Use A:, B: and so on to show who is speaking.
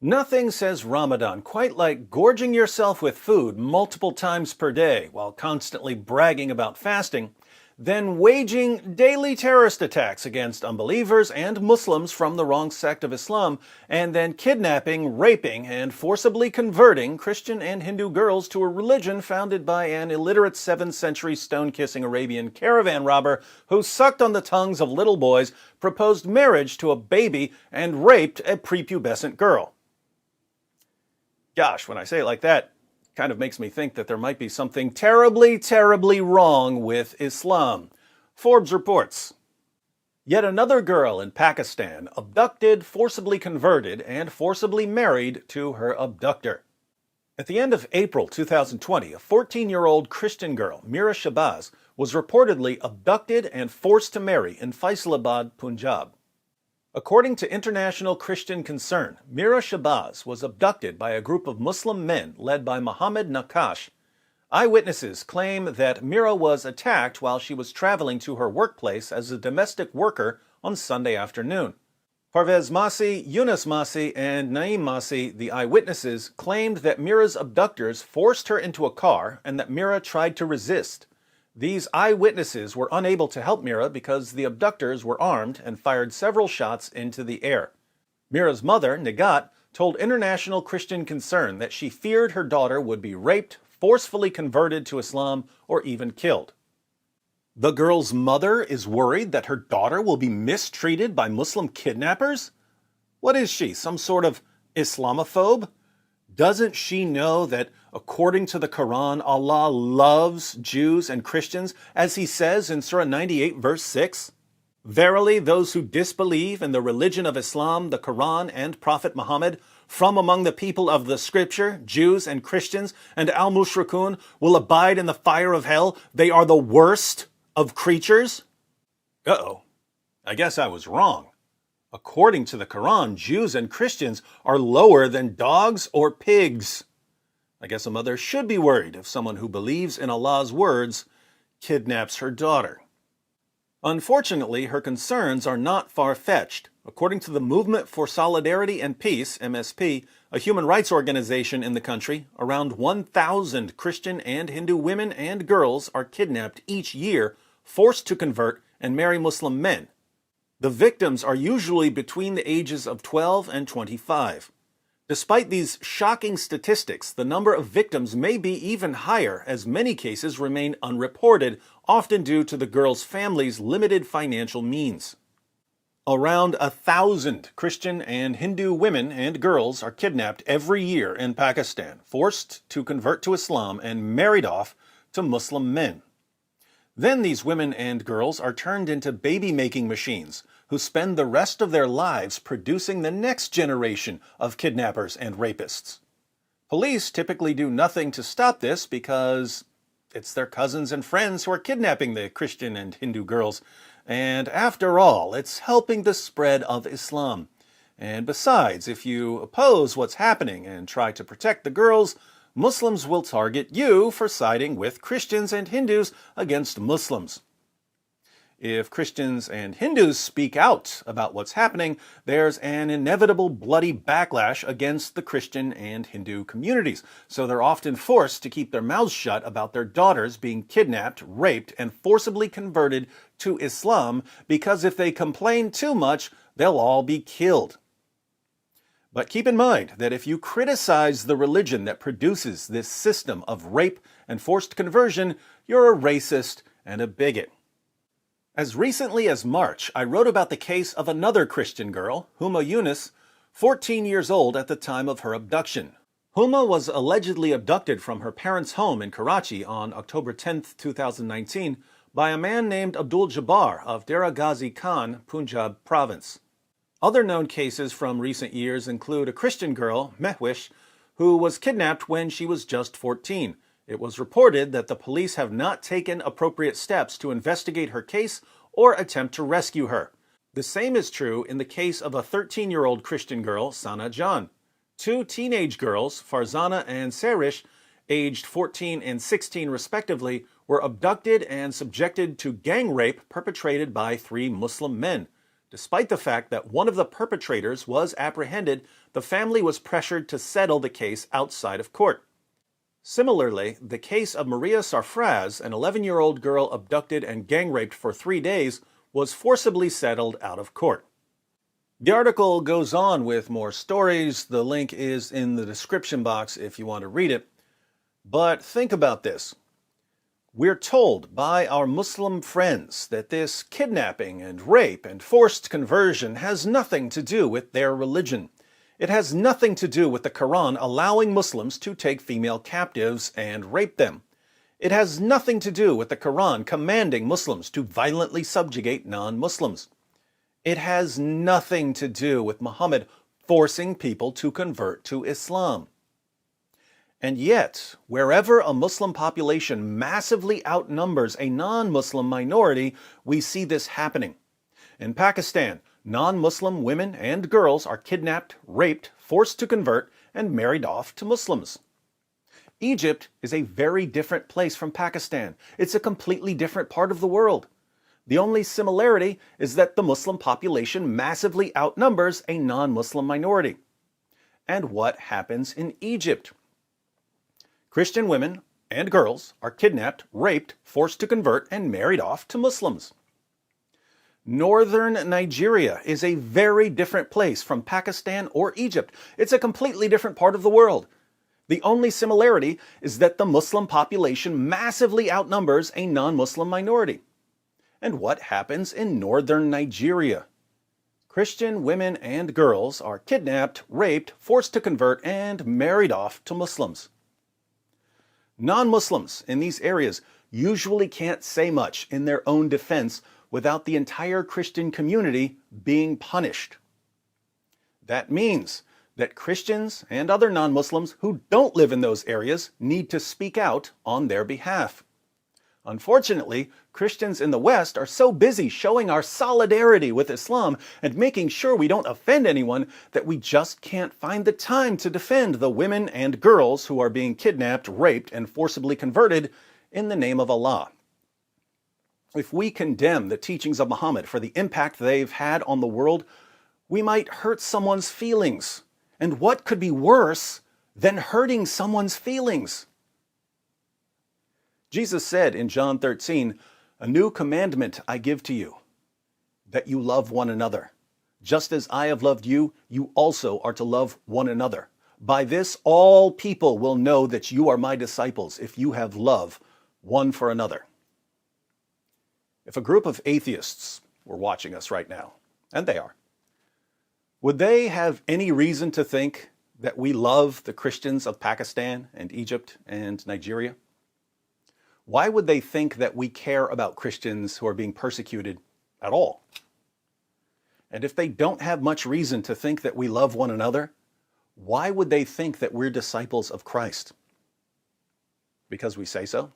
A: Nothing says Ramadan quite like gorging yourself with food multiple times per day while constantly bragging about fasting, then waging daily terrorist attacks against unbelievers and Muslims from the wrong sect of Islam, and then kidnapping, raping, and forcibly converting Christian and Hindu girls to a religion founded by an illiterate 7th century stone-kissing Arabian caravan robber who sucked on the tongues of little boys, proposed marriage to a baby, and raped a prepubescent girl. Gosh, when I say it like that, it kind of makes me think that there might be something terribly, terribly wrong with Islam. Forbes reports. Yet another girl in Pakistan abducted, forcibly converted, and forcibly married to her abductor. At the end of April 2020, a 14-year-old Christian girl, Mira Shabazz, was reportedly abducted and forced to marry in Faisalabad, Punjab. According to International Christian Concern, Mira Shabazz was abducted by a group of Muslim men led by Mohammed Nakash. Eyewitnesses claim that Mira was attacked while she was traveling to her workplace as a domestic worker on Sunday afternoon. Parvez Masi, Yunus Masi, and Naeem Masi, the eyewitnesses, claimed that Mira's abductors forced her into a car and that Mira tried to resist. These eyewitnesses were unable to help Mira because the abductors were armed and fired several shots into the air. Mira's mother, Nagat, told International Christian Concern that she feared her daughter would be raped, forcefully converted to Islam, or even killed. The girl's mother is worried that her daughter will be mistreated by Muslim kidnappers? What is she, some sort of Islamophobe? Doesn't she know that, according to the Quran, Allah loves Jews and Christians, as he says in Surah 98, verse 6? Verily, those who disbelieve in the religion of Islam, the Quran, and Prophet Muhammad, from among the people of the Scripture, Jews and Christians, and al-Mushrikun, will abide in the fire of hell. They are the worst of creatures? Uh-oh. I guess I was wrong. According to the Quran, Jews and Christians are lower than dogs or pigs. I guess a mother should be worried if someone who believes in Allah's words kidnaps her daughter. Unfortunately, her concerns are not far-fetched. According to the Movement for Solidarity and Peace, MSP, a human rights organization in the country, around 1,000 Christian and Hindu women and girls are kidnapped each year, forced to convert and marry Muslim men. The victims are usually between the ages of 12 and 25. Despite these shocking statistics, the number of victims may be even higher, as many cases remain unreported, often due to the girls' families' limited financial means. Around 1,000 Christian and Hindu women and girls are kidnapped every year in Pakistan, forced to convert to Islam and married off to Muslim men. Then these women and girls are turned into baby-making machines who spend the rest of their lives producing the next generation of kidnappers and rapists. Police typically do nothing to stop this because it's their cousins and friends who are kidnapping the Christian and Hindu girls. And after all, it's helping the spread of Islam. And besides, if you oppose what's happening and try to protect the girls, Muslims will target you for siding with Christians and Hindus against Muslims. If Christians and Hindus speak out about what's happening, there's an inevitable bloody backlash against the Christian and Hindu communities. So they're often forced to keep their mouths shut about their daughters being kidnapped, raped, and forcibly converted to Islam, because if they complain too much, they'll all be killed. But keep in mind that if you criticize the religion that produces this system of rape and forced conversion, you're a racist and a bigot. As recently as March, I wrote about the case of another Christian girl, Huma Yunus, 14 years old at the time of her abduction. Huma was allegedly abducted from her parents' home in Karachi on October 10, 2019, by a man named Abdul Jabbar of Dera Ghazi Khan, Punjab province. Other known cases from recent years include a Christian girl, Mehwish, who was kidnapped when she was just 14. It was reported that the police have not taken appropriate steps to investigate her case or attempt to rescue her. The same is true in the case of a 13-year-old Christian girl, Sana Jan. Two teenage girls, Farzana and Sarish, aged 14 and 16 respectively, were abducted and subjected to gang rape perpetrated by 3 Muslim men, despite the fact that one of the perpetrators was apprehended the family was pressured to settle the case outside of court. Similarly, the case of Maria Sarfraz, an 11-year-old girl abducted and gang-raped for 3 days, was forcibly settled out of court. The article goes on with more stories. The link is in the description box if you want to read it. But think about this. We're told by our Muslim friends that this kidnapping and rape and forced conversion has nothing to do with their religion. It has nothing to do with the Quran allowing Muslims to take female captives and rape them. It has nothing to do with the Quran commanding Muslims to violently subjugate non-Muslims. It has nothing to do with Muhammad forcing people to convert to Islam. And yet, wherever a Muslim population massively outnumbers a non-Muslim minority, we see this happening. In Pakistan, non-Muslim women and girls are kidnapped, raped, forced to convert, and married off to Muslims. Egypt is a very different place from Pakistan. It's a completely different part of the world. The only similarity is that the Muslim population massively outnumbers a non-Muslim minority. And what happens in Egypt? Christian women and girls are kidnapped, raped, forced to convert, and married off to Muslims. Northern Nigeria is a very different place from Pakistan or Egypt. It's a completely different part of the world. The only similarity is that the Muslim population massively outnumbers a non-Muslim minority. And what happens in northern Nigeria? Christian women and girls are kidnapped, raped, forced to convert, and married off to Muslims. Non-Muslims in these areas usually can't say much in their own defense without the entire Christian community being punished. That means that Christians and other non-Muslims who don't live in those areas need to speak out on their behalf. Unfortunately, Christians in the West are so busy showing our solidarity with Islam and making sure we don't offend anyone that we just can't find the time to defend the women and girls who are being kidnapped, raped, and forcibly converted in the name of Allah. If we condemn the teachings of Muhammad for the impact they've had on the world, we might hurt someone's feelings. And what could be worse than hurting someone's feelings? Jesus said in John 13, "A new commandment I give to you, that you love one another. Just as I have loved you, you also are to love one another. By this all people will know that you are my disciples, if you have love one for another." If a group of atheists were watching us right now, and they are, would they have any reason to think that we love the Christians of Pakistan and Egypt and Nigeria? Why would they think that we care about Christians who are being persecuted at all? And if they don't have much reason to think that we love one another, why would they think that we're disciples of Christ? Because we say so?